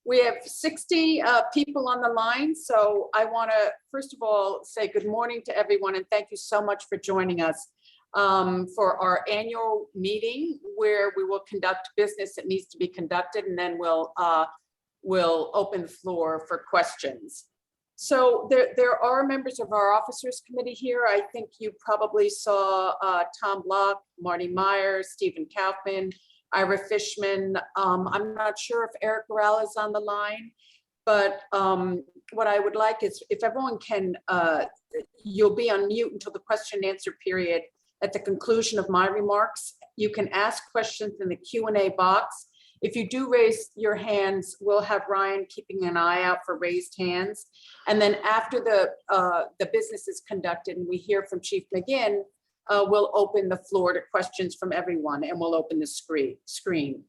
We have 60 people on the line, so I want to first of all say good morning to everyone and thank you so much for joining us for our annual meeting where we will conduct business that needs to be conducted, and then we'll open the floor for questions. So there are members of our officers committee here. I think you probably saw Tom Block, Marty Meyer, Stephen Kaufman, Ira Fishman. I'm not sure if Eric Corral is on the line, but what I would like is if everyone can, you'll be on mute until the question and answer period. At the conclusion of my remarks, you can ask questions in the Q&A box. If you do raise your hands, we'll have Ryan keeping an eye out for raised hands. And then after the business is conducted and we hear from Chief McGinn, we'll open the floor to questions from everyone and we'll open the screen.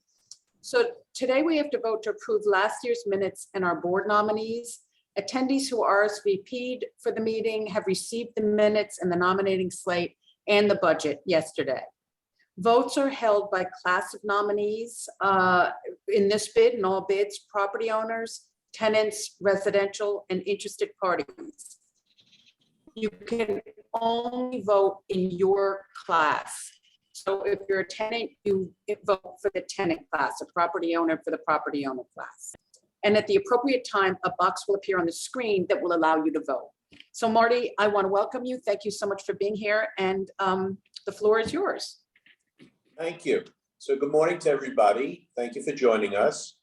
So today we have to vote to approve last year's minutes and our board nominees. Attendees who RSVP'd for the meeting have received the minutes and the nominating slate and the budget yesterday. Votes are held by class of nominees in this bid and all bids: property owners, tenants, residential, and interested parties. You can only vote in your class. So if you're a tenant, you vote for the tenant class, a property owner for the property owner class. And at the appropriate time, a box will appear on the screen that will allow you to vote. So Marty, I want to welcome you. Thank you so much for being here, and the floor is yours. Thank you. So good morning to everybody. Thank you for joining us.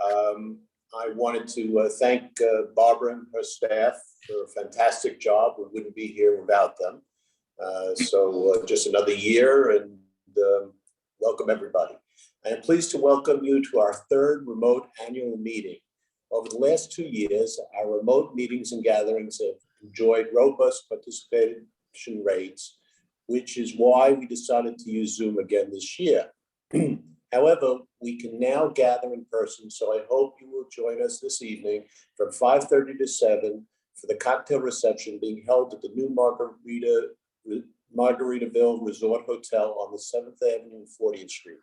I wanted to thank Barbara and her staff for a fantastic job. We wouldn't be here without them. So just another year, and welcome everybody. I am pleased to welcome you to our third remote annual meeting. Over the last 2 years, our remote meetings and gatherings have enjoyed robust participation rates, which is why we decided to use Zoom again this year. However, we can now gather in person, so I hope you will join us this evening from 5:30 to 7 for the cocktail reception being held at the new Margaritaville Resort Hotel on the 7th Avenue and 40th Street.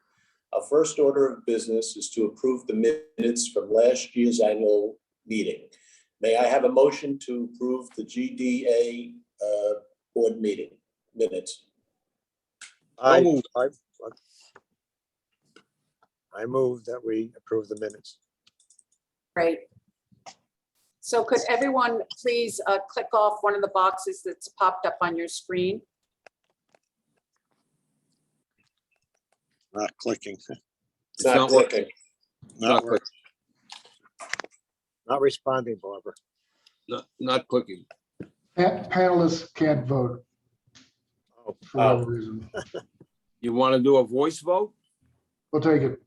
Our first order of business is to approve the minutes from last year's annual meeting. May I have a motion to approve the GDA board meeting minutes? I move that we approve the minutes. Great. So could everyone please click off one of the boxes that's popped up on your screen? Not clicking. It's not clicking. Not responding, Barbara. Not clicking. Panelists can't vote Oh, for whatever reason. You want to do a voice vote? We'll take it.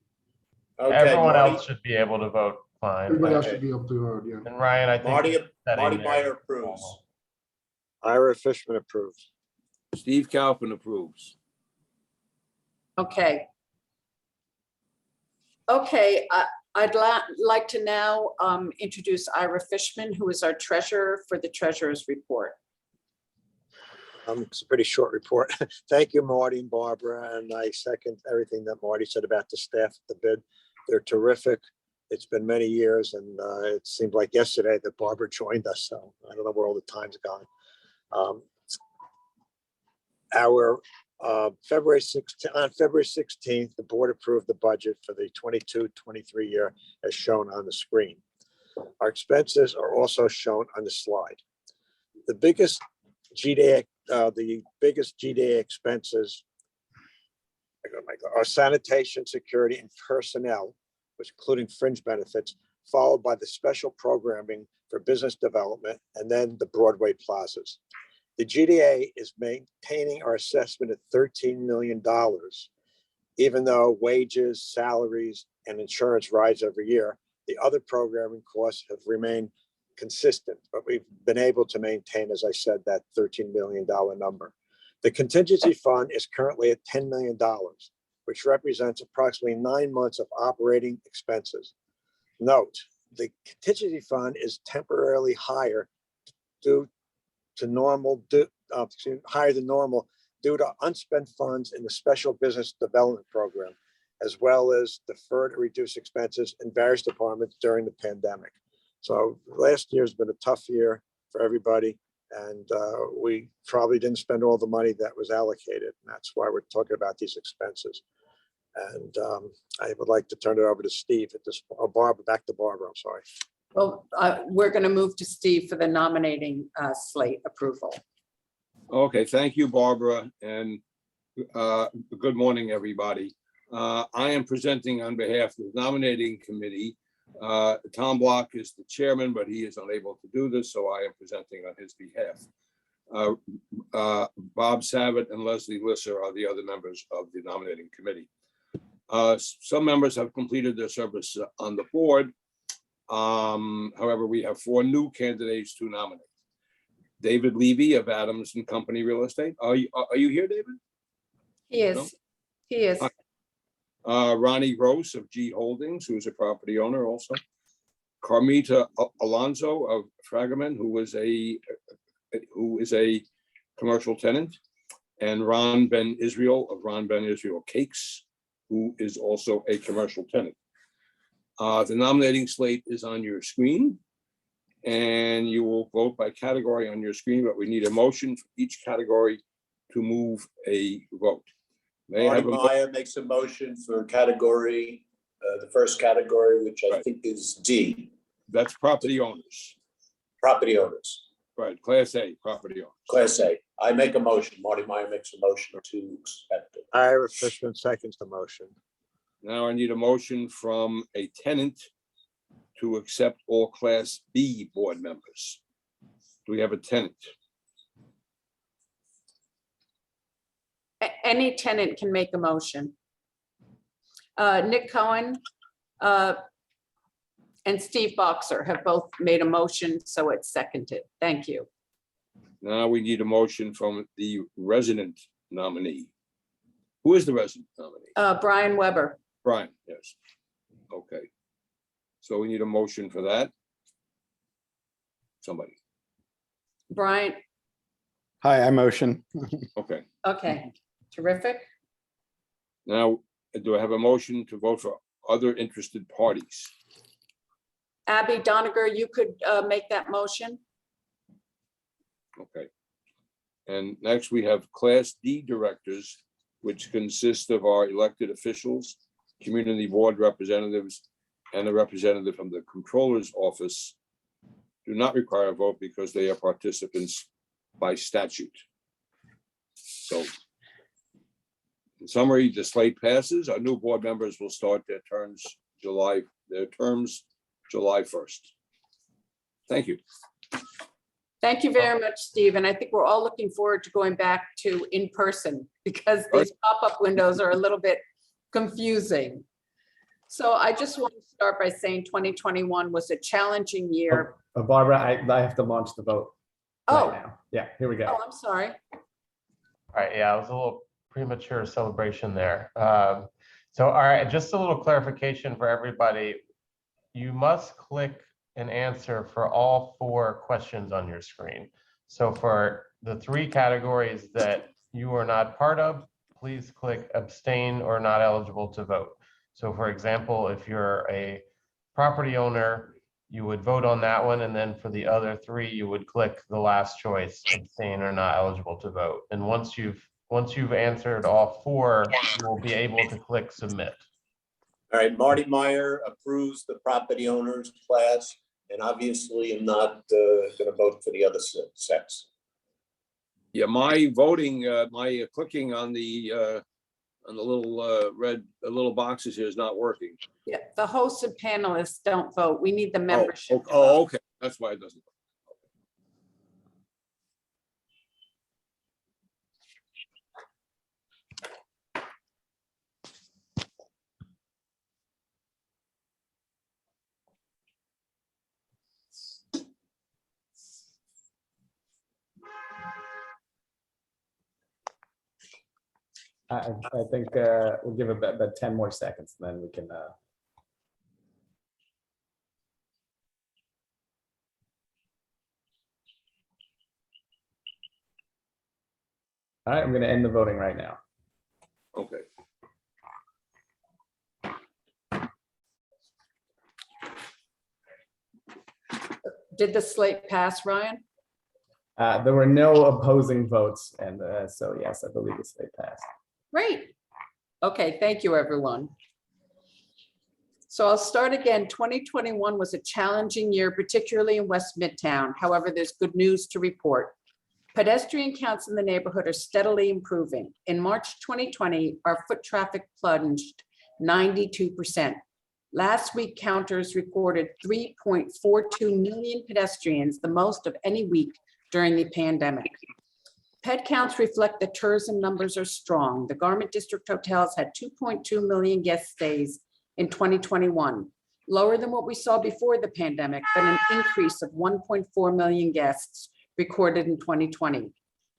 Okay, Everyone Marty, else should be able to vote fine. Everybody else Okay. should be able to vote, yeah. And Ryan, I think. Marty setting there Meyer is approves. normal. Ira Fishman approves. Steve Kaufman approves. Okay. Okay, I'd like to now introduce Ira Fishman, who is our treasurer for the treasurer's report. It's a pretty short report. Thank you, Marty and Barbara, and I second everything that Marty said about the staff at the bid. They're terrific. It's been many years, and it seemed like yesterday that Barbara joined us, so I don't know where all the time's gone. On February 16th, the board approved the budget for the 22-23 year as shown on the screen. Our expenses are also shown on the slide. The biggest GDA expenses are sanitation, security, and personnel, which including fringe benefits, followed by the special programming for business development, and then the Broadway plazas. The GDA is maintaining our assessment at $13 million, even though wages, salaries, and insurance rise every year. The other programming costs have remained consistent, but we've been able to maintain, as I said, that $13 million number. The contingency fund is currently at $10 million, which represents approximately 9 months of operating expenses. Note, the contingency fund is temporarily higher higher than normal due to unspent funds in the special business development program. as well as deferred or reduced expenses in various departments during the pandemic. So last year's been a tough year for everybody, and we probably didn't spend all the money that was allocated. And that's why we're talking about these expenses. And I would like to turn it over to Steve at this, or Barbara, back to Barbara, I'm sorry. Well, we're going to move to Steve for the nominating slate approval. Okay, thank you, Barbara, and good morning, everybody. I am presenting on behalf of the nominating committee. Tom Block is the chairman, but he is unable to do this, so I am presenting on his behalf. Bob Sabat and Leslie Lisser are the other members of the nominating committee. Some members have completed their service on the board. However, we have 4 new candidates to nominate. David Levy of Adams and Company Real Estate. Are you here, David? He is. No? He is. Ronnie Gross of G Holdings, who is a property owner also. Carmita Alonso of Fragaman, who is a commercial tenant. And Ron Ben Israel of Ron Ben Israel Cakes, who is also a commercial tenant. The nominating slate is on your screen, and you will vote by category on your screen, but we need a motion for each category to move a vote. May I Marty have a Meyer makes a motion for category, the first category, which I Right. think is D, That's property owners, property owners, right? Class A, property owners. Class A. I make a motion. Marty Meyer makes a motion to accept it. Ira Fishman seconds the motion. Now I need a motion from a tenant to accept all Class B board members. Do we have a tenant? Any tenant can make a motion. Nick Cohen and Steve Boxer have both made a motion, so it's seconded. Thank you. Now we need a motion from the resident nominee. Who is the resident nominee? Brian Weber. Brian, yes. Okay. So we need a motion for that. Somebody. Brian, Hi, I motion. Okay. okay, terrific. Now, do I have a motion to vote for other interested parties? Abby Doniger, you could make that motion. Okay. And next we have Class D directors, which consist of our elected officials, community board representatives, and a representative from the Comptroller's office. Do not require a vote because they are participants by statute. So in summary, the slate passes. Our new board members will start their terms July 1st. Thank you. Thank you very much, Steve. And I think we're all looking forward to going back to in person because these pop-up windows are a little bit confusing. So I just want to start by saying 2021 was a challenging year. Barbara, I have to launch the vote Oh, right now. Yeah, here we go. oh, I'm sorry. All right, yeah, it was a little premature celebration there. So, all right, just a little clarification for everybody. You must click an answer for all 4 questions on your screen. So for the 3 categories that you are not part of, please click abstain or not eligible to vote. So for example, if you're a property owner, you would vote on that one. And then for the other 3, you would click the last choice, abstain or not eligible to vote. And once you've answered all 4, you will be able to click submit. All right, Marty Meyer approves the property owners class, and obviously I'm not going to vote for the other sex. Yeah, my voting, my clicking on the little red little boxes here is not working. Yeah, the hosts and panelists don't vote. We need the Oh, membership. to oh, vote. okay. That's why it doesn't. I think we'll give it about 10 more seconds, then we can. All right, I'm going to end the voting right now. Okay. Did the slate pass, Ryan? There were no opposing votes, and so yes, I believe it's they passed. Great. Okay, thank you, everyone. So I'll start again. 2021 was a challenging year, particularly in West Midtown. However, there's good news to report. Pedestrian counts in the neighborhood are steadily improving. In March 2020, our foot traffic plunged 92%. Last week, counters recorded 3.42 million pedestrians, the most of any week during the pandemic. Ped counts reflect that tourism numbers are strong. The Garment District hotels had 2.2 million guest stays in 2021, lower than what we saw before the pandemic, but an increase of 1.4 million guests recorded in 2020.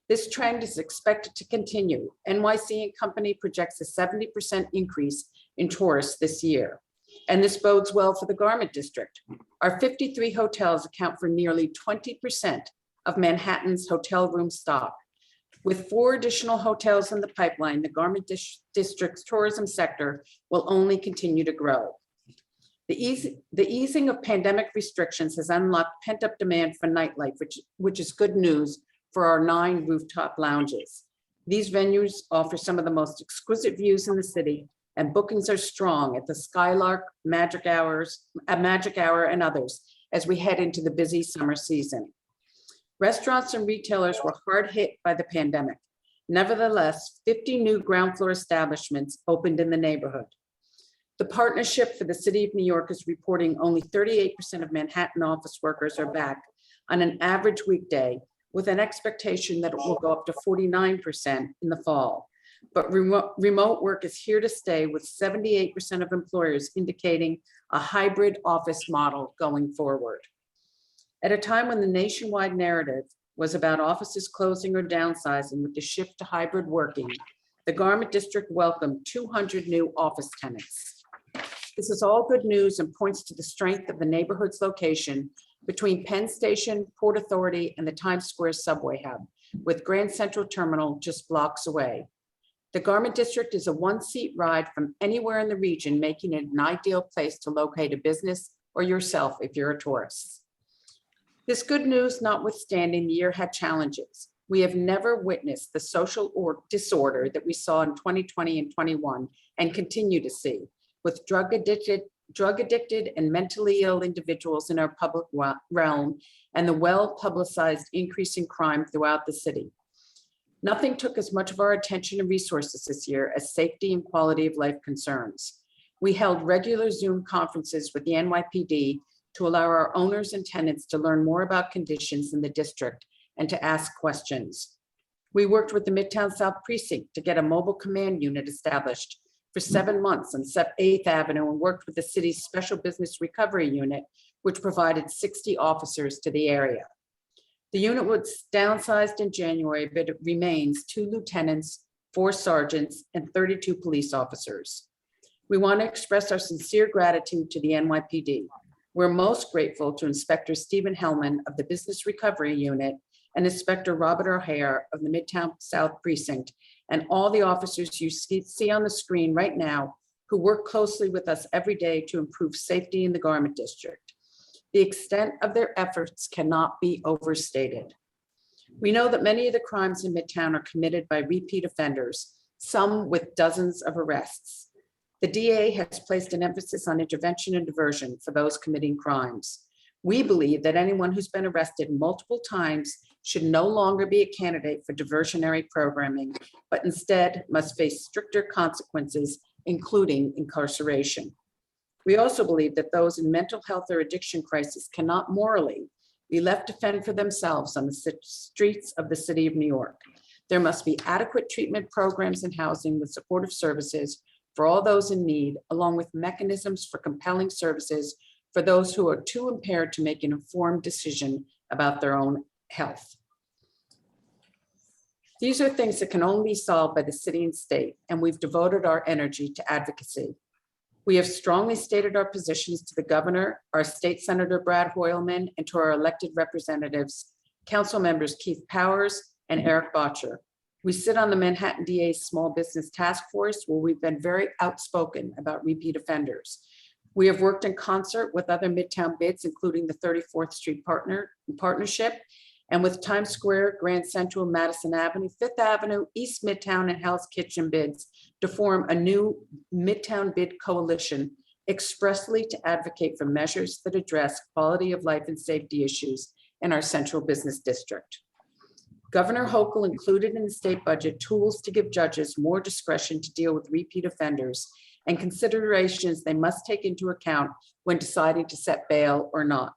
This trend is expected to continue. NYC and Company projects a 70% increase in tourists this year. And this bodes well for the Garment District. Our 53 hotels account for nearly 20% of Manhattan's hotel room stock. With 4 additional hotels in the pipeline, the Garment District's tourism sector will only continue to grow. The easing of pandemic restrictions has unlocked pent-up demand for nightlife, which is good news for our 9 rooftop lounges. These venues offer some of the most exquisite views in the city, and bookings are strong at the Skylark, Magic Hour, and others as we head into the busy summer season. Restaurants and retailers were hard hit by the pandemic. Nevertheless, 50 new ground floor establishments opened in the neighborhood. The Partnership for the City of New York is reporting only 38% of Manhattan office workers are back on an average weekday, with an expectation that it will go up to 49% in the fall. But remote work is here to stay, with 78% of employers indicating a hybrid office model going forward. At a time when the nationwide narrative was about offices closing or downsizing with the shift to hybrid working, the Garment District welcomed 200 new office tenants. This is all good news and points to the strength of the neighborhood's location between Penn Station, Port Authority, and the Times Square subway hub, with Grand Central Terminal just blocks away. The Garment District is a 1-seat ride from anywhere in the region, making it an ideal place to locate a business or yourself if you're a tourist. This good news notwithstanding, the year had challenges. We have never witnessed the social disorder that we saw in 2020 and 21 and continue to see, with drug addicted and mentally ill individuals in our public realm and the well-publicized increase in crime throughout the city. Nothing took as much of our attention and resources this year as safety and quality of life concerns. We held regular Zoom conferences with the NYPD to allow our owners and tenants to learn more about conditions in the district and to ask questions. We worked with the Midtown South Precinct to get a mobile command unit established for 7 months on 8th Avenue, and worked with the city's Special Business Recovery Unit, which provided 60 officers to the area. The unit was downsized in January, but it remains 2 lieutenants, 4 sergeants, and 32 police officers. We want to express our sincere gratitude to the NYPD. We're most grateful to Inspector Stephen Hellman of the Business Recovery Unit and Inspector Robert O'Hare of the Midtown South Precinct, and all the officers you see on the screen right now who work closely with us every day to improve safety in the Garment District. The extent of their efforts cannot be overstated. We know that many of the crimes in Midtown are committed by repeat offenders, some with dozens of arrests. The DA has placed an emphasis on intervention and diversion for those committing crimes. We believe that anyone who's been arrested multiple times should no longer be a candidate for diversionary programming, but instead must face stricter consequences, including incarceration. We also believe that those in mental health or addiction crisis cannot morally be left to fend for themselves on the streets of the city of New York. There must be adequate treatment programs and housing with supportive services for all those in need, along with mechanisms for compelling services for those who are too impaired to make an informed decision about their own health. These are things that can only be solved by the city and state, and we've devoted our energy to advocacy. We have strongly stated our positions to the governor, our state senator Brad Hoylman, and to our elected representatives, council members Keith Powers and Eric Botcher. We sit on the Manhattan DA's Small Business Task Force, where we've been very outspoken about repeat offenders. We have worked in concert with other Midtown bids, including the 34th Street Partnership, and with Times Square, Grand Central, Madison Avenue, Fifth Avenue, East Midtown, and Hell's Kitchen bids to form a new Midtown Bid Coalition expressly to advocate for measures that address quality of life and safety issues in our central business district. Governor Hochul included in the state budget tools to give judges more discretion to deal with repeat offenders and considerations they must take into account when deciding to set bail or not.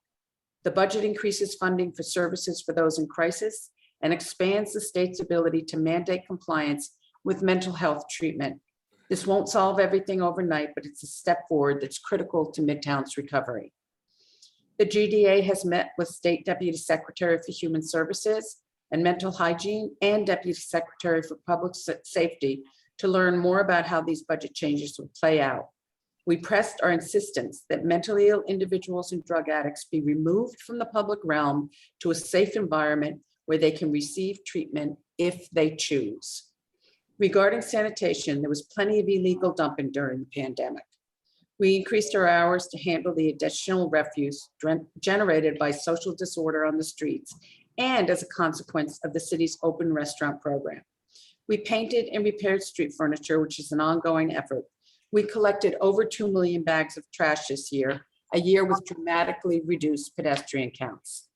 The budget increases funding for services for those in crisis and expands the state's ability to mandate compliance with mental health treatment. This won't solve everything overnight, but it's a step forward that's critical to Midtown's recovery. The GDA has met with State Deputy Secretary for Human Services and Mental Hygiene and Deputy Secretary for Public Safety to learn more about how these budget changes will play out. We pressed our insistence that mentally ill individuals and drug addicts be removed from the public realm to a safe environment where they can receive treatment if they choose. Regarding sanitation, there was plenty of illegal dumping during the pandemic. We increased our hours to handle the additional refuse generated by social disorder on the streets and as a consequence of the city's open restaurant program. We painted and repaired street furniture, which is an ongoing effort. We collected over 2 million bags of trash this year, a year with dramatically reduced pedestrian counts.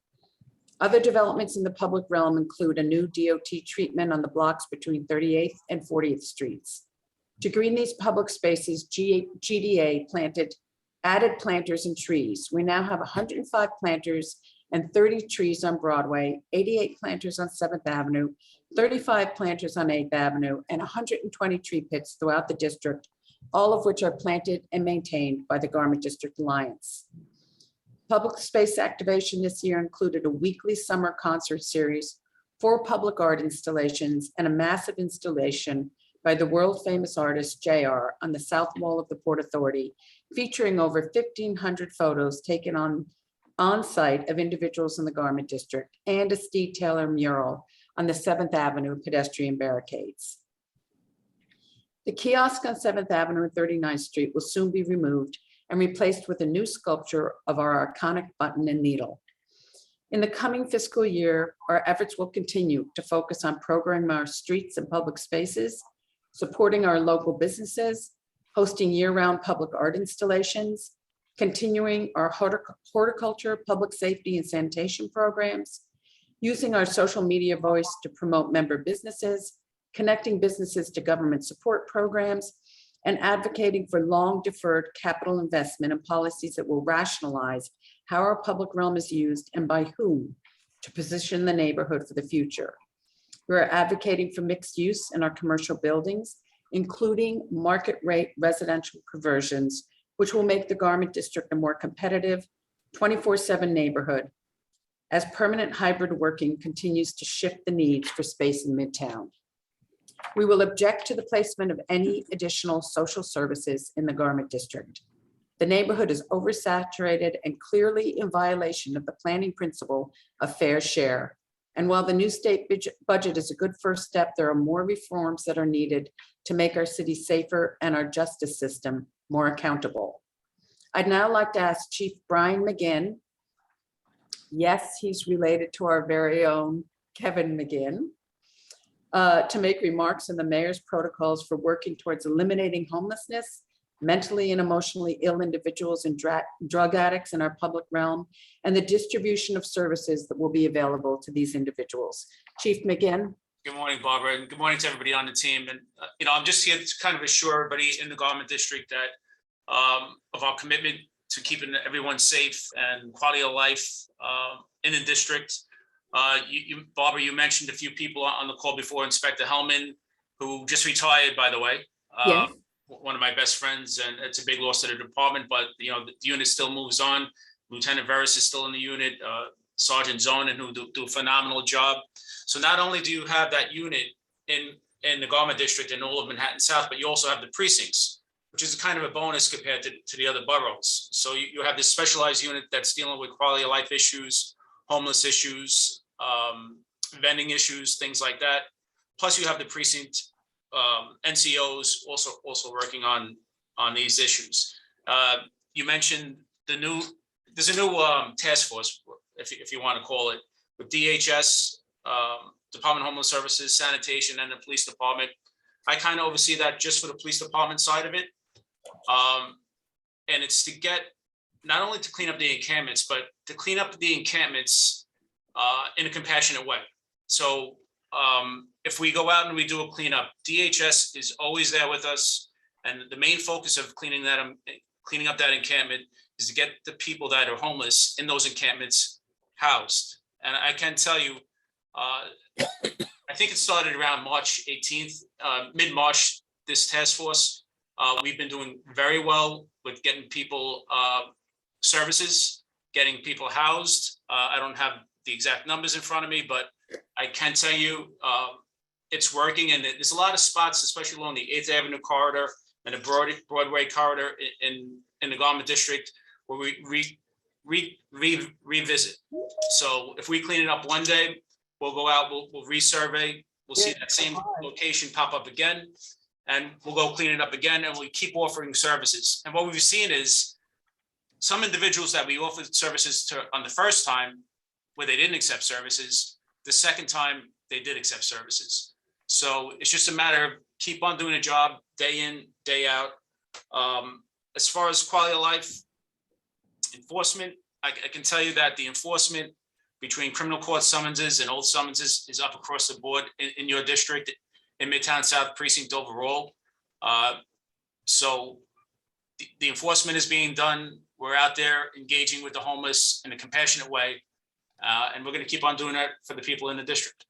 Other developments in the public realm include a new DOT treatment on the blocks between 38th and 40th Streets. To green these public spaces, GDA added planters and trees. We now have 105 planters and 30 trees on Broadway, 88 planters on 7th Avenue, 35 planters on 8th Avenue, and 120 tree pits throughout the district, all of which are planted and maintained by the Garment District Alliance. Public space activation this year included a weekly summer concert series, 4 public art installations, and a massive installation by the world famous artist JR on the south wall of the Port Authority, featuring over 1,500 photos taken on site of individuals in the Garment District and a Steve Taylor mural on the 7th Avenue pedestrian barricades. The kiosk on 7th Avenue and 39th Street will soon be removed and replaced with a new sculpture of our iconic button and needle. In the coming fiscal year, our efforts will continue to focus on programming our streets and public spaces, supporting our local businesses, hosting year-round public art installations, continuing our horticulture, public safety, and sanitation programs, using our social media voice to promote member businesses, connecting businesses to government support programs, and advocating for long-deferred capital investment and policies that will rationalize how our public realm is used and by whom to position the neighborhood for the future. We're advocating for mixed use in our commercial buildings, including market rate residential conversions, which will make the Garment District a more competitive 24/7 neighborhood as permanent hybrid working continues to shift the needs for space in Midtown. We will object to the placement of any additional social services in the Garment District. The neighborhood is oversaturated and clearly in violation of the planning principle of fair share. And while the new state budget is a good first step, there are more reforms that are needed to make our city safer and our justice system more accountable. I'd now like to ask Chief Brian McGinn. Yes, he's related to our very own Kevin McGinn, to make remarks on the mayor's protocols for working towards eliminating homelessness, mentally and emotionally ill individuals and drug addicts in our public realm, and the distribution of services that will be available to these individuals. Chief McGinn. Good morning, Barbara, and good morning to everybody on the team. And I'm just here to kind of assure everybody in the Garment District that of our commitment to keeping everyone safe and quality of life in the district. Barbara, you mentioned a few people on the call before, Inspector Hellman, who just retired, by the way. Yes. One of my best friends, and it's a big loss to the department, but the unit still moves on. Lieutenant Veris is still in the unit, Sergeant Zonin, who do a phenomenal job. So not only do you have that unit in the Garment District and all of Manhattan South, but you also have the precincts, which is kind of a bonus compared to the other boroughs. So you have this specialized unit that's dealing with quality of life issues, homeless issues, vending issues, things like that. Plus you have the precinct NCOs also working on these issues. you mentioned there's a new task force, if you want to call it, with DHS, Department of Homeland Services, Sanitation, and the Police Department. I kind of oversee that just for the Police Department side of it. And it's to get, not only to clean up the encampments, but to clean up the encampments in a compassionate way. So if we go out and we do a cleanup, DHS is always there with us. And the main focus of cleaning up that encampment is to get the people that are homeless in those encampments housed. And I can tell you, I think it started around March 18th, mid-March, this task force. We've been doing very well with getting people services, getting people housed. I don't have the exact numbers in front of me, but I can tell you it's working. And there's a lot of spots, especially along the 8th Avenue corridor and the Broadway corridor in the Garment District, where we revisit. So if we clean it up one day, we'll go out, we'll resurvey, we'll see that same location pop up again, and we'll go clean it up again, and we keep offering services. And what we've seen is some individuals that we offered services to on the first time, where they didn't accept services, the second time they did accept services. So it's just a matter of keep on doing a job day in, day out. As far as quality of life enforcement, I can tell you that the enforcement between criminal court summonses and old summonses is up across the board in your district, in Midtown South Precinct overall. So the enforcement is being done. We're out there engaging with the homeless in a compassionate way. And we're going to keep on doing that for the people in the district.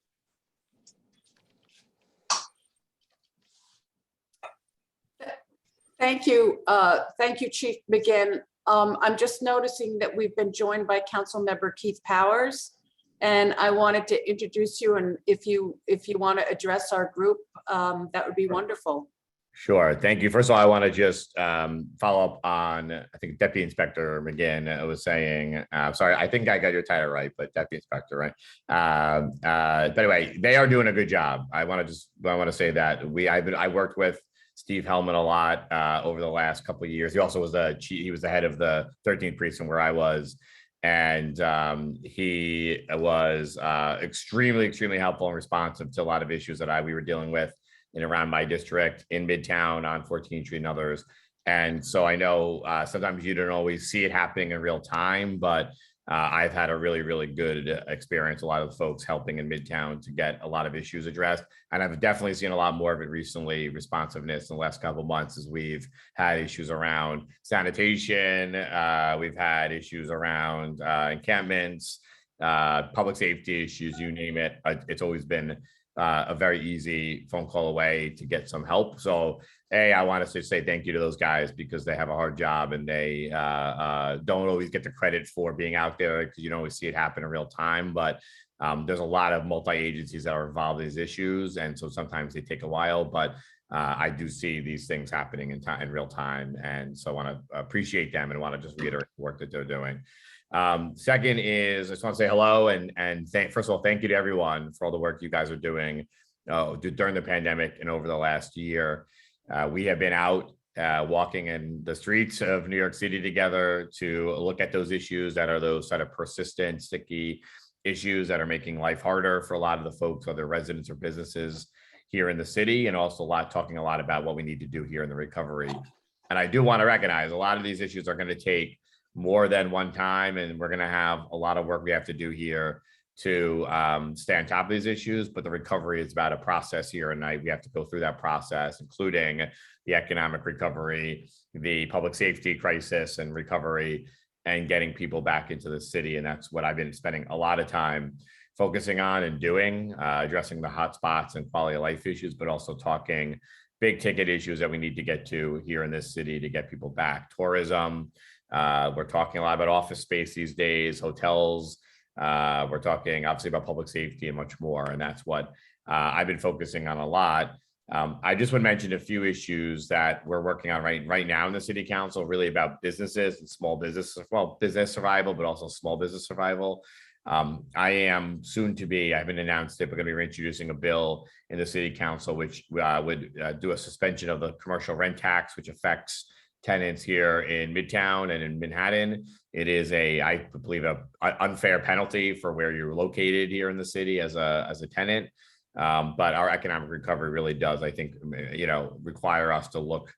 Thank you. Thank you, Chief McGinn. I'm just noticing that we've been joined by Councilmember Keith Powers, and I wanted to introduce you, and if you want to address our group, that would be wonderful. Sure. Thank you. First of all, I want to just follow up on, I think Deputy Inspector McGinn was saying, sorry, I think I got your title right, but Deputy Inspector, right? But anyway, they are doing a good job. I want to say that I worked with Steve Hellman a lot over the last couple of years. He also was he was the head of the 13th precinct where I was. And he was extremely helpful and responsive to a lot of issues that we were dealing with in around my district, in Midtown, on 14th Street and others. And so I know sometimes you don't always see it happening in real time, but I've had a really good experience, a lot of folks helping in Midtown to get a lot of issues addressed. And I've definitely seen a lot more of it recently, responsiveness in the last couple of months, as we've had issues around sanitation, we've had issues around encampments, public safety issues, you name it. It's always been a very easy phone call away to get some help. So I want to say thank you to those guys, because they have a hard job and they don't always get the credit for being out there, because you don't always see it happen in real time. But there's a lot of multi-agencies that are involved in these issues, and so sometimes they take a while, but I do see these things happening in real time. And so I want to appreciate them and want to just reiterate the work that they're doing. Second is, I just want to say hello and first of all, thank you to everyone for all the work you guys are doing during the pandemic and over the last year. We have been out walking in the streets of New York City together to look at those issues that are those sort of persistent, sticky issues that are making life harder for a lot of the folks, whether residents or businesses here in the city, and also talking a lot about what we need to do here in the recovery. And I do want to recognize a lot of these issues are going to take more than one time, and we're going to have a lot of work we have to do here to stay on top of these issues. But the recovery is about a process here, and we have to go through that process, including the economic recovery, the public safety crisis and recovery, and getting people back into the city. And that's what I've been spending a lot of time focusing on and doing, addressing the hot spots and quality of life issues, but also talking big ticket issues that we need to get to here in this city to get people back. Tourism, we're talking a lot about office space these days, hotels. We're talking obviously about public safety and much more. And that's what I've been focusing on a lot. I just would mention a few issues that we're working on right now in the city council, really about businesses and small business, well, business survival, but also small business survival. I am soon to be, I haven't announced it, but going to be reintroducing a bill in the city council, which would do a suspension of the commercial rent tax, which affects tenants here in Midtown and in Manhattan. It is I believe, a unfair penalty for where you're located here in the city as a tenant. But our economic recovery really does, I think, require us to look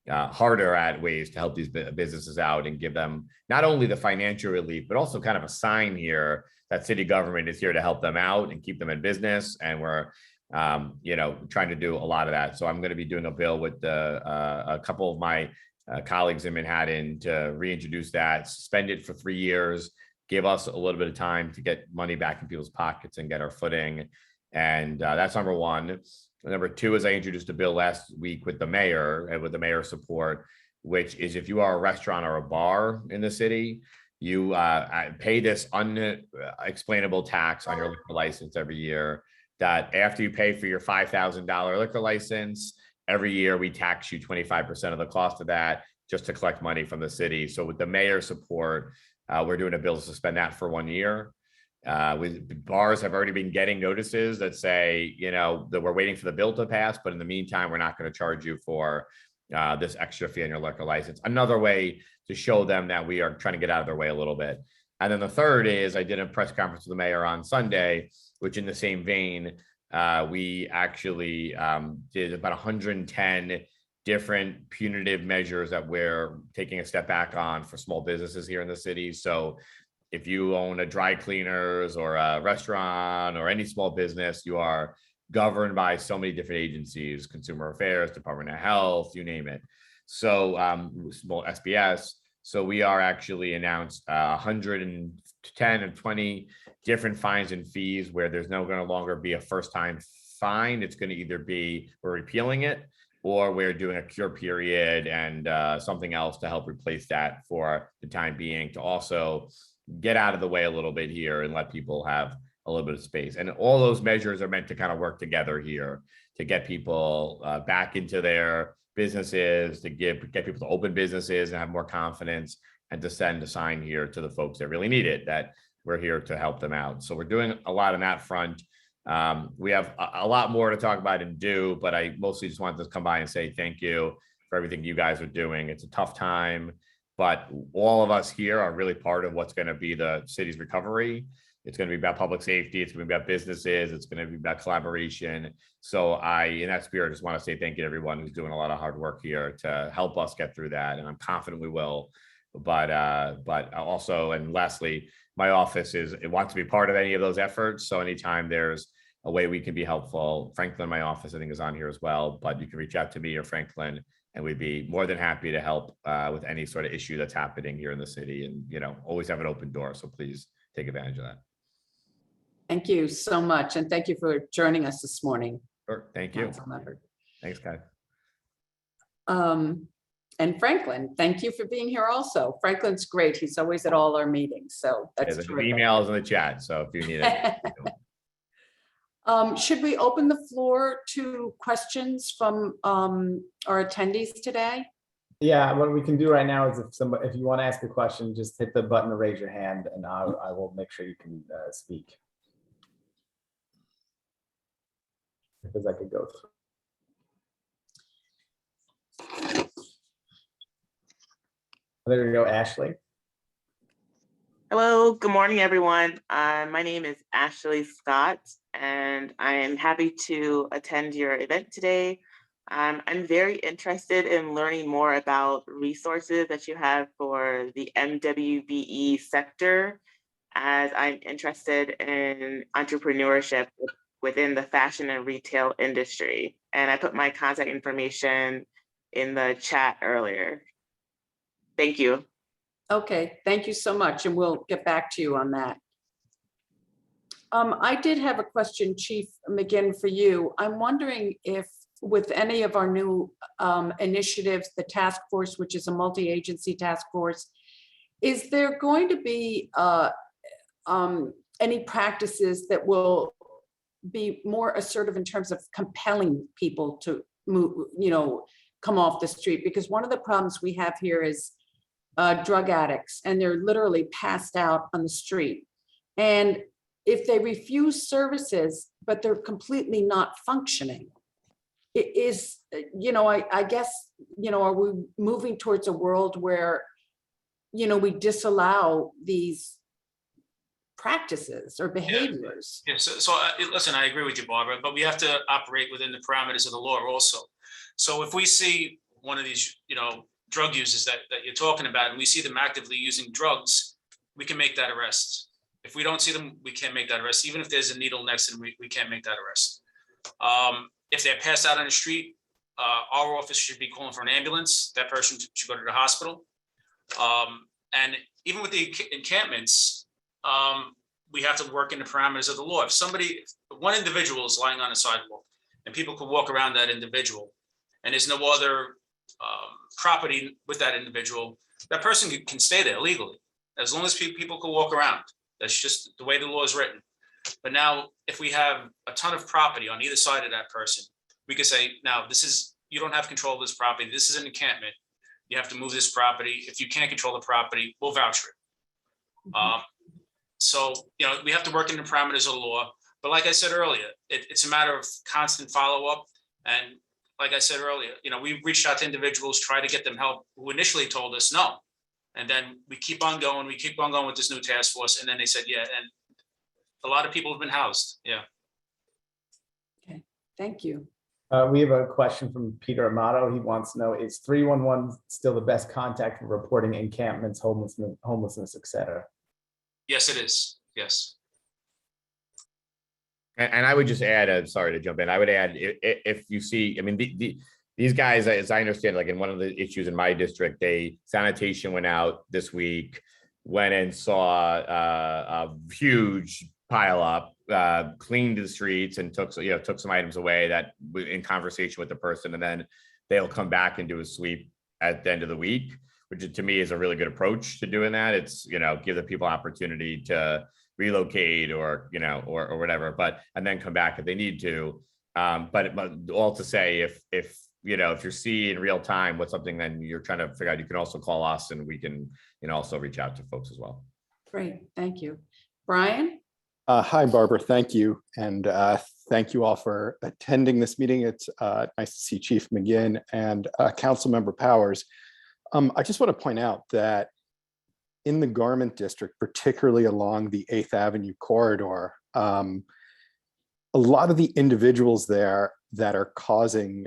harder at ways to help these businesses out and give them not only the financial relief, but also kind of a sign here that city government is here to help them out and keep them in business. And we're, trying to do a lot of that. So I'm going to be doing a bill with a couple of my colleagues in Manhattan to reintroduce that, suspend it for 3 years, give us a little bit of time to get money back in people's pockets and get our footing. And that's number one. Number two is I introduced a bill last week with the mayor and with the mayor's support, which is if you are a restaurant or a bar in the city, you pay this unexplainable tax on your liquor license every year, that after you pay for your $5,000 liquor license, every year we tax you 25% of the cost of that just to collect money from the city. So with the mayor's support, we're doing a bill to suspend that for 1 year. With bars have already been getting notices that say, that we're waiting for the bill to pass, but in the meantime, we're not going to charge you for this extra fee on your liquor license. Another way to show them that we are trying to get out of their way a little bit. And then the third is I did a press conference with the mayor on Sunday, which in the same vein, we actually did about 110 different punitive measures that we're taking a step back on for small businesses here in the city. So if you own a dry cleaners or a restaurant or any small business, you are governed by so many different agencies, Consumer Affairs, Department of Health, you name it. So small SBS. So we are actually announced 110 and 20 different fines and fees where there's no longer be a first time fine. It's going to either be we're repealing it or we're doing a cure period and something else to help replace that for the time being, to also get out of the way a little bit here and let people have a little bit of space. And all those measures are meant to kind of work together here to get people back into their businesses, to get people to open businesses and have more confidence, and to send a sign here to the folks that really need it, that we're here to help them out. So we're doing a lot on that front. We have a lot more to talk about and do, but I mostly just wanted to come by and say thank you for everything you guys are doing. It's a tough time, but all of us here are really part of what's going to be the city's recovery. It's going to be about public safety. It's going to be about businesses. It's going to be about collaboration. So in that spirit, just want to say thank you to everyone who's doing a lot of hard work here to help us get through that. And I'm confident we will. But also, and lastly, my office wants to be part of any of those efforts. So anytime there's a way we can be helpful, Franklin, my office, I think, is on here as well. But you can reach out to me or Franklin, and we'd be more than happy to help with any sort of issue that's happening here in the city. And, always have an open door. So please take advantage of that. Thank you so much. And thank you for joining us this morning. Sure. Thank you. Councilmember. Thanks, guys. And Franklin, thank you for being here also. Franklin's great. He's always at all our meetings. So that's There's terrific. emails in the chat. So if you need it. Should we open the floor to questions from our attendees today? Yeah, what we can do right now is if you want to ask a question, just hit the button to raise your hand and I will make sure you can speak. Because I could go through. There we go, Ashley. Hello, good morning, everyone. My name is Ashley Scott, and I am happy to attend your event today. I'm very interested in learning more about resources that you have for the MWBE sector, as I'm interested in entrepreneurship within the fashion and retail industry. And I put my contact information in the chat earlier. Thank you. Okay, thank you so much. And we'll get back to you on that. I did have a question, Chief McGinn, for you. I'm wondering if with any of our new initiatives, the task force, which is a multi-agency task force, is there going to be any practices that will be more assertive in terms of compelling people to move, come off the street? Because one of the problems we have here is drug addicts, and they're literally passed out on the street. And if they refuse services, but they're completely not functioning, is, I guess, are we moving towards a world where, we disallow these practices or behaviors? Yeah, so listen, I agree with you, Barbara, but we have to operate within the parameters of the law also. So if we see one of these, drug users that you're talking about, and we see them actively using drugs, we can make that arrest. If we don't see them, we can't make that arrest. Even if there's a needle next to them, we can't make that arrest. If they're passed out on the street, our office should be calling for an ambulance. That person should go to the hospital. And even with the encampments, we have to work in the parameters of the law. If one individual is lying on a sidewalk and people can walk around that individual and there's no other property with that individual, that person can stay there legally as long as people can walk around. That's just the way the law is written. But now if we have a ton of property on either side of that person, we could say, now you don't have control of this property. This is an encampment. You have to move this property. If you can't control the property, we'll vouch for it. So, we have to work in the parameters of the law. But like I said earlier, it's a matter of constant follow-up. And like I said earlier, we reached out to individuals, try to get them help, who initially told us no. And then we keep on going with this new task force. And then they said, yeah. And a lot of people have been housed. Yeah. Okay, thank you. We have a question from Peter Amato. He wants to know, is 311 still the best contact for reporting encampments, homelessness, et cetera? Yes, it is. Yes. And I would just add, sorry to jump in, I would add, if you see, I mean, these guys, as I understand, like in one of the issues in my district, sanitation went out this week, went and saw a huge pile up, cleaned the streets and took some items away that in conversation with the person, and then they'll come back and do a sweep at the end of the week, which to me is a really good approach to doing that. It's, give the people opportunity to relocate or whatever, and then come back if they need to. But all to say, if you're seeing in real time what's something, then you're trying to figure out, you can also call us and we can, also reach out to folks as well. Great, thank you. Brian? Hi, Barbara, thank you. And thank you all for attending this meeting. It's nice to see Chief McGinn and Councilmember Powers. I just want to point out that in the Garment District, particularly along the 8th Avenue corridor, a lot of the individuals there that are causing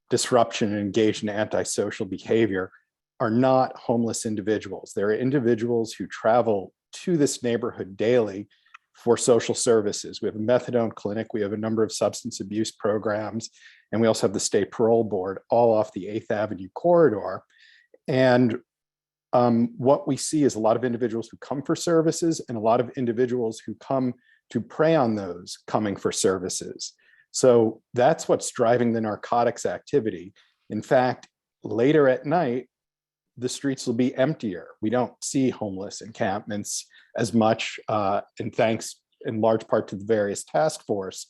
disruption and engaged in antisocial behavior are not homeless individuals. They're individuals who travel to this neighborhood daily for social services. We have a methadone clinic, we have a number of substance abuse programs, and we also have the State Parole Board, all off the 8th Avenue corridor. And what we see is a lot of individuals who come for services and a lot of individuals who come to prey on those coming for services. So that's what's driving the narcotics activity. In fact, later at night, the streets will be emptier. We don't see homeless encampments as much, and thanks in large part to the various task force.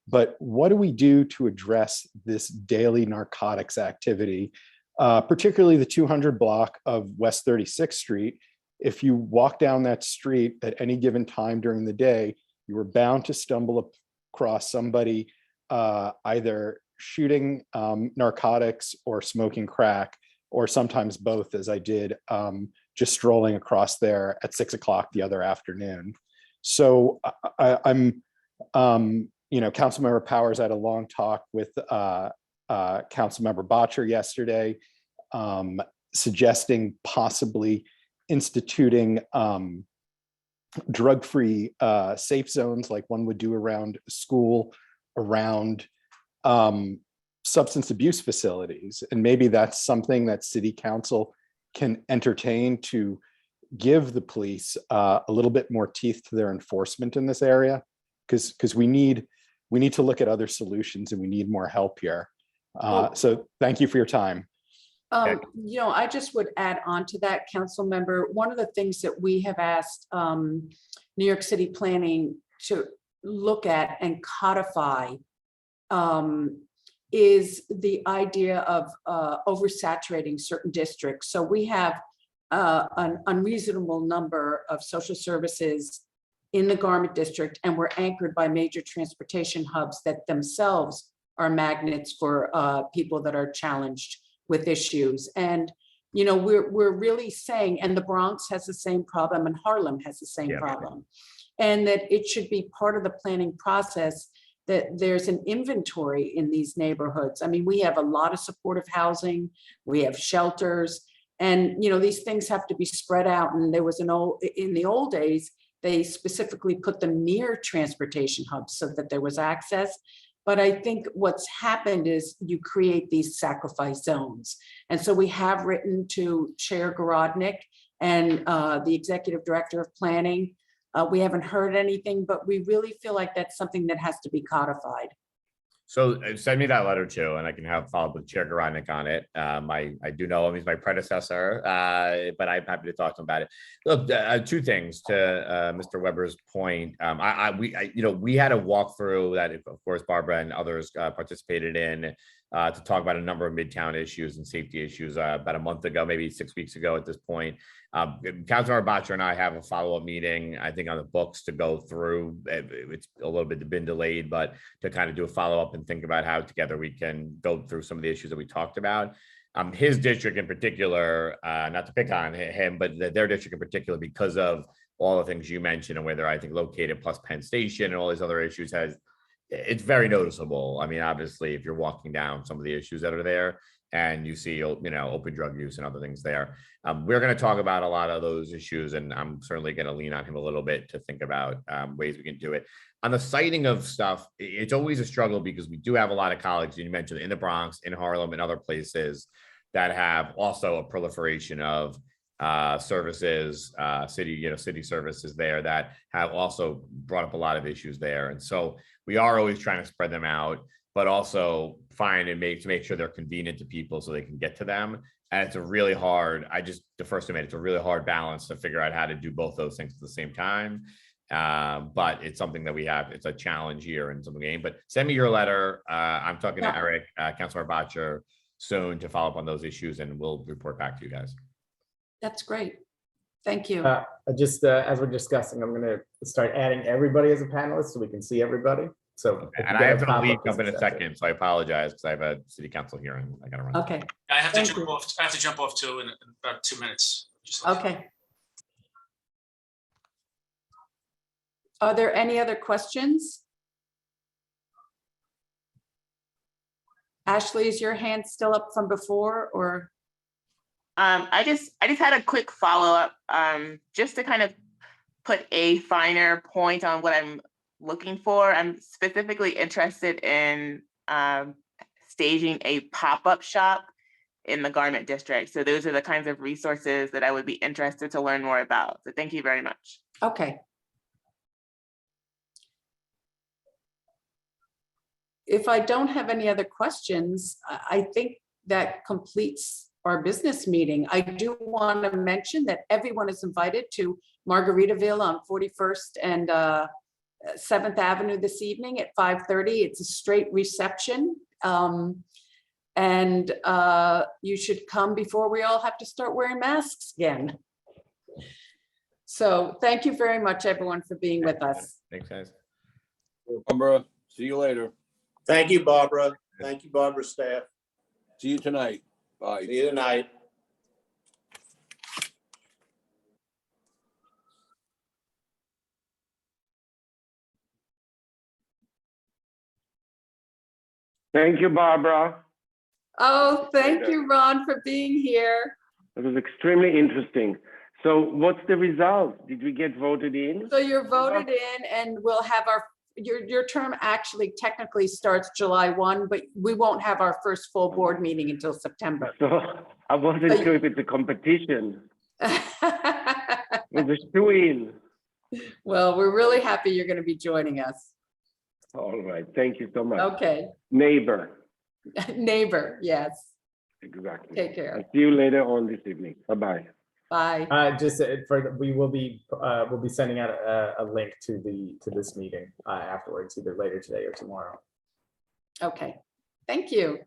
But what do we do to address this daily narcotics activity, particularly the 200 block of West 36th Street? If you walk down that street at any given time during the day, you are bound to stumble across somebody either shooting narcotics or smoking crack, or sometimes both, as I did just strolling across there at 6 o'clock the other afternoon. So I'm, Councilmember Powers had a long talk with Councilmember Botcher yesterday, suggesting possibly instituting drug-free safe zones like one would do around a school, around substance abuse facilities. And maybe that's something that City Council can entertain to give the police a little bit more teeth to their enforcement in this area, because we need to look at other solutions and we need more help here. So thank you for your time. I just would add on to that, Council Member. One of the things that we have asked New York City Planning to look at and codify is the idea of oversaturating certain districts. So we have an unreasonable number of social services in the Garment District, and we're anchored by major transportation hubs that themselves are magnets for people that are challenged with issues. And, you know, we're really saying, and the Bronx has the same problem and Harlem has the same Yeah. problem. And that it should be part of the planning process that there's an inventory in these neighborhoods. I mean, we have a lot of supportive housing, we have shelters, and, you know, these things have to be spread out. And there was in the old days, they specifically put them near transportation hubs so that there was access. But I think what's happened is you create these sacrifice zones. And so we have written to Chair Garodnick and the Executive Director of Planning. We haven't heard anything, but we really feel like that's something that has to be codified. So send me that letter too, and I can have follow up with Chair Garodnick on it. I do know him; he's my predecessor, but I'm happy to talk to him about it. Look, two things to Mr. Weber's point. We had a walkthrough that, of course, Barbara and others participated in to talk about a number of Midtown issues and safety issues about a month ago, maybe 6 weeks ago at this point. Councilmember Bottcher and I have a follow-up meeting, I think, on the books to go through. It's a little bit been delayed, but to kind of do a follow-up and think about how together we can go through some of the issues that we talked about. His district in particular, not to pick on him, but their district in particular, because of all the things you mentioned and where they're, I think, located, plus Penn Station and all these other issues, it's very noticeable. I mean, obviously, if you're walking down some of the issues that are there and you see, open drug use and other things there, we're going to talk about a lot of those issues, and I'm certainly going to lean on him a little bit to think about ways we can do it. On the citing of stuff, it's always a struggle because we do have a lot of colleagues, you mentioned, in the Bronx, in Harlem, and other places that have also a proliferation of services, city services there that have also brought up a lot of issues there. And so we are always trying to spread them out, but also find and make sure they're convenient to people so they can get to them. And it's a really hard, it's a really hard balance to figure out how to do both those things at the same time. But it's something that we have, it's a challenge here in some game, but send me your letter. I'm talking to Eric, Councilmember Bottcher soon to follow up on those issues, and we'll report back to you guys. That's great. Thank you. As we're discussing, I'm going to start adding everybody as a panelist so we can see everybody. So, and I have to leave up in a second, so I apologize because I have a city council hearing I got to run. Okay. I have to jump off. I have to jump off too in about 2 minutes. Okay. Are there any other questions? Ashley, is your hand still up from before, or? I just had a quick follow-up, just to kind of put a finer point on what I'm looking for. I'm specifically interested in staging a pop-up shop in the garment district. So those are the kinds of resources that I would be interested to learn more about. So thank you very much. Okay. If I don't have any other questions, I think that completes our business meeting. I do want to mention that everyone is invited to Margaritaville on 41st and 7th Avenue this evening at 5:30. It's a straight reception. And you should come before we all have to start wearing masks again. So thank you very much, everyone, for being with us. Thanks, guys. Barbara, see you later. Thank you, Barbara. Thank you, Barbara's staff. See you tonight. Bye. See you tonight. Thank you, Barbara. Oh, thank you, Ron, for being here. It was extremely interesting. So what's the result? Did we get voted in? So you're voted in, and we'll have your term actually technically starts July 1, but we won't have our first full board meeting until September. So I wasn't sure if it's a competition. It was a shoe-in. Well, we're really happy you're going to be joining us. All right. Thank you so much. Okay. Neighbor. Neighbor, yes. Exactly. Take care. I'll see you later on this evening. Bye-bye. Bye. We'll be sending out a link to this meeting afterwards, either later today or tomorrow. Okay. Thank you.